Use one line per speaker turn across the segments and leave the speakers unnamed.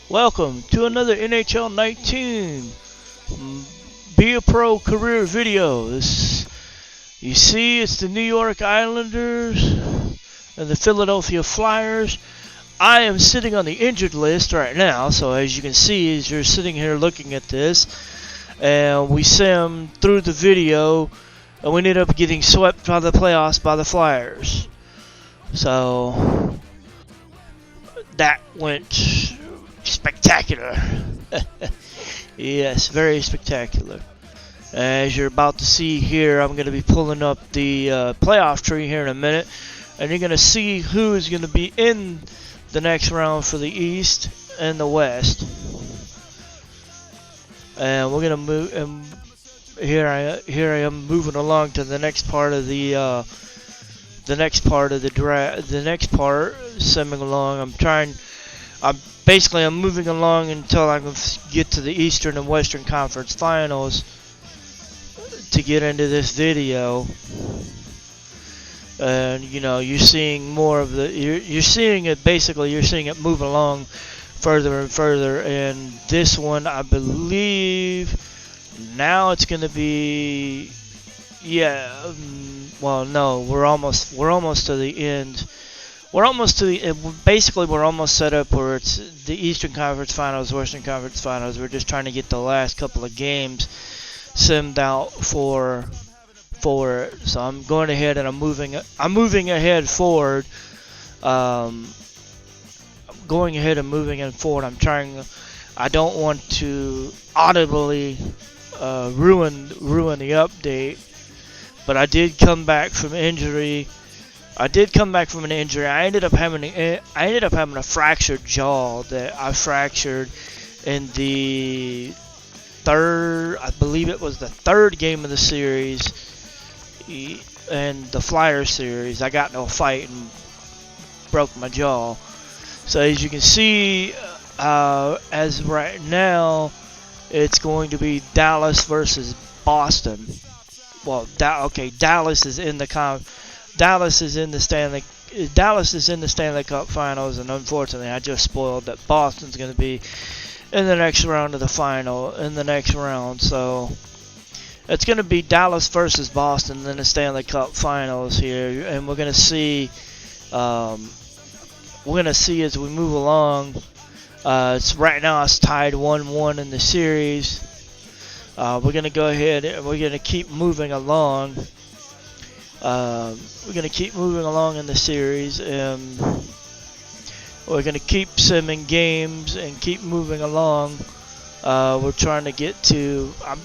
Welcome to another NHL 19 Be a Pro career video. You see, it's the New York Islanders and the Philadelphia Flyers. I am sitting on the injured list right now, so as you can see, as you're sitting here looking at this, and we sim through the video, and we ended up getting swept by the playoffs by the Flyers. So that went spectacular. Yes, very spectacular. As you're about to see here, I'm going to be pulling up the playoff tree here in a minute, and you're going to see who is going to be in the next round for the East and the West. And we're going to move. And here I am moving along to the next part of the draft. The next part, simming along. I'm moving along until I can get to the Eastern and Western Conference Finals to get into this video. And you're seeing more of you're seeing it move along further and further. And this one, I believe, now it's going to be, well, no, we're almost to the end. We're almost set up where it's the Eastern Conference Finals, Western Conference Finals. We're just trying to get the last couple of games simmed out for it. So I'm going ahead and I'm moving ahead forward. I'm going ahead and moving forward. I don't want to audibly ruin the update, but I did come back from injury. I ended up having a fractured jaw that I fractured in the I believe it was the third game of the series, and the Flyers series. I got into a fight and broke my jaw. So as you can see, as right now, it's going to be Dallas versus Boston. Well, Dallas is in the Stanley Cup Finals, and unfortunately, I just spoiled that Boston's going to be in the next round of the final. So it's going to be Dallas versus Boston in the Stanley Cup Finals here, and we're going to see. As we move along. Right now it's tied 1-1 in the series. We're going to go ahead and we're going to keep moving along. We're going to keep moving along in the series, and we're going to keep simming games and keep moving along. We're trying to get to. I'm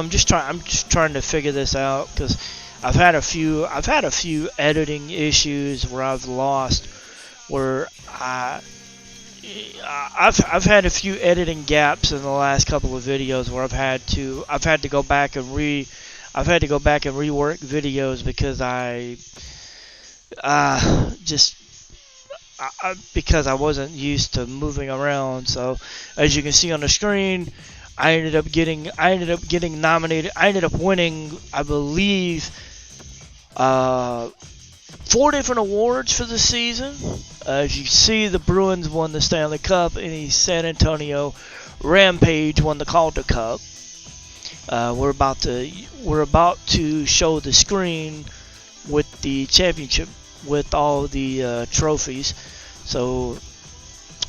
just trying to figure this out, because I've had a few editing issues where I've lost. Where I've had a few editing gaps in the last couple of videos where I've had to go back and rework videos because because I wasn't used to moving around. So as you can see on the screen, I ended up getting nominated. I ended up winning, I believe, 4 different awards for the season. As you see, the Bruins won the Stanley Cup, and the San Antonio Rampage won the Calder Cup. We're about to show the screen with the championship, with all the trophies. So,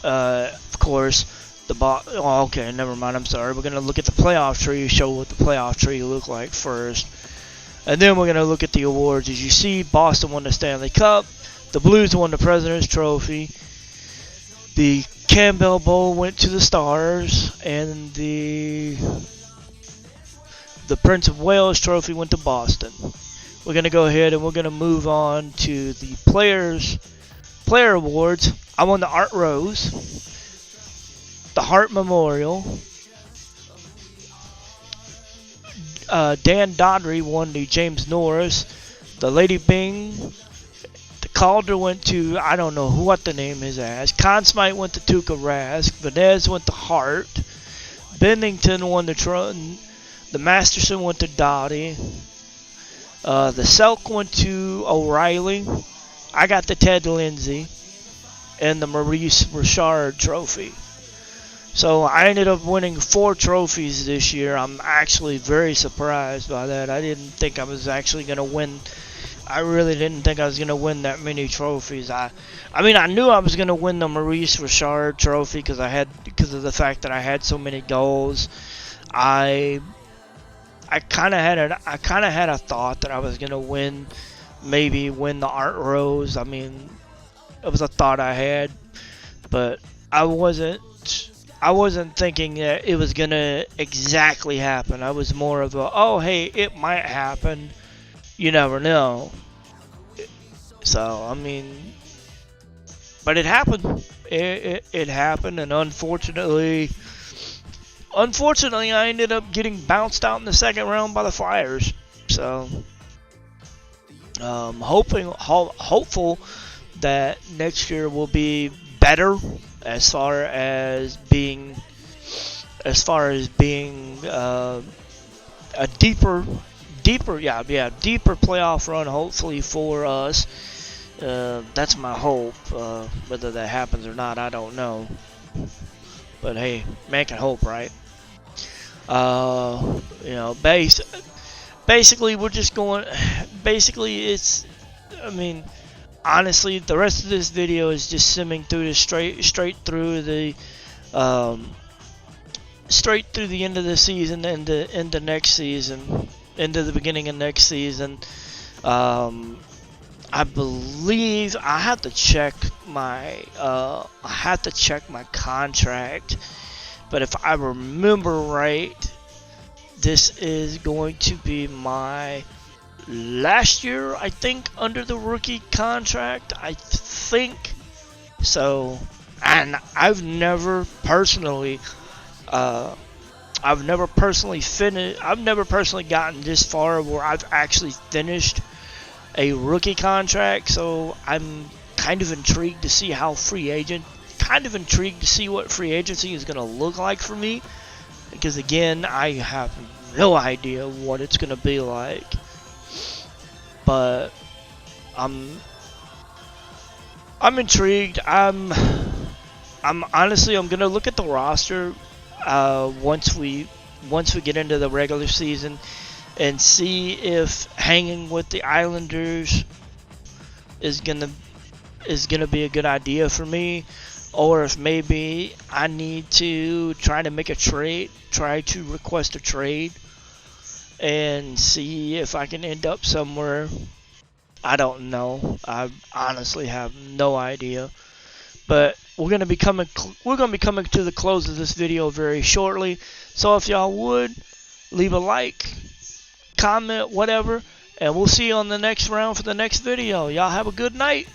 of course, okay, never mind. I'm sorry. We're gonna look at the playoff tree. Show what the playoff tree looked like first, and then we're gonna look at the awards. As you see, Boston won the Stanley Cup. The Blues won the President's Trophy. The Campbell Bowl went to the Stars, and the Prince of Wales Trophy went to Boston. We're going to go ahead and we're going to move on to the player awards. I won the Art Rose, the Hart Memorial. Dan Dodry won the James Norris, the Lady Byng. The Calder went to, I don't know what the name is as. Conn Smythe went to Tuukka Rask. Vanez went to Hart. Bennington won the Masterson went to Doughty. The Selk went to O'Reilly. I got the Ted Lindsay and the Maurice Richard Trophy. So I ended up winning 4 trophies this year. I'm actually very surprised by that. I didn't think I was actually going to win. I really didn't think I was going to win that many trophies. I mean, I knew I was going to win the Maurice Richard trophy because of the fact that I had so many goals. I kind of had a thought that I was going to win the Art Rose. I mean, it was a thought I had, but I wasn't thinking that it was gonna exactly happen. I was more of a, oh hey, it might happen. You never know. So I mean, but it happened. It happened, and unfortunately, I ended up getting bounced out in the second round by the Flyers. So hopeful that next year will be better as far as being a deeper playoff run, hopefully for us. That's my hope. Whether that happens or not, I don't know. But hey, man can hope, right? You know, basically we're just going. Basically, it's. I mean, honestly, the rest of this video is just simming through the straight through the end of the season and into next season, into the beginning of next season. I believe I have to check my contract, but if I remember right, this is going to be my last year, I think, under the rookie contract. I think so. And I've never personally gotten this far where I've actually finished a rookie contract. So I'm kind of intrigued to see what free agency is going to look like for me, because again, I have no idea what it's going to be like. But I'm intrigued. I'm honestly, I'm gonna look at the roster once we get into the regular season and see if hanging with the Islanders is gonna be a good idea for me, or if maybe I need to try to request a trade and see if I can end up somewhere. I don't know. I honestly have no idea. But we're gonna be coming to the close of this video very shortly. So if y'all would leave a like, comment, whatever, and we'll see you on the next round for the next video. Y'all have a good night.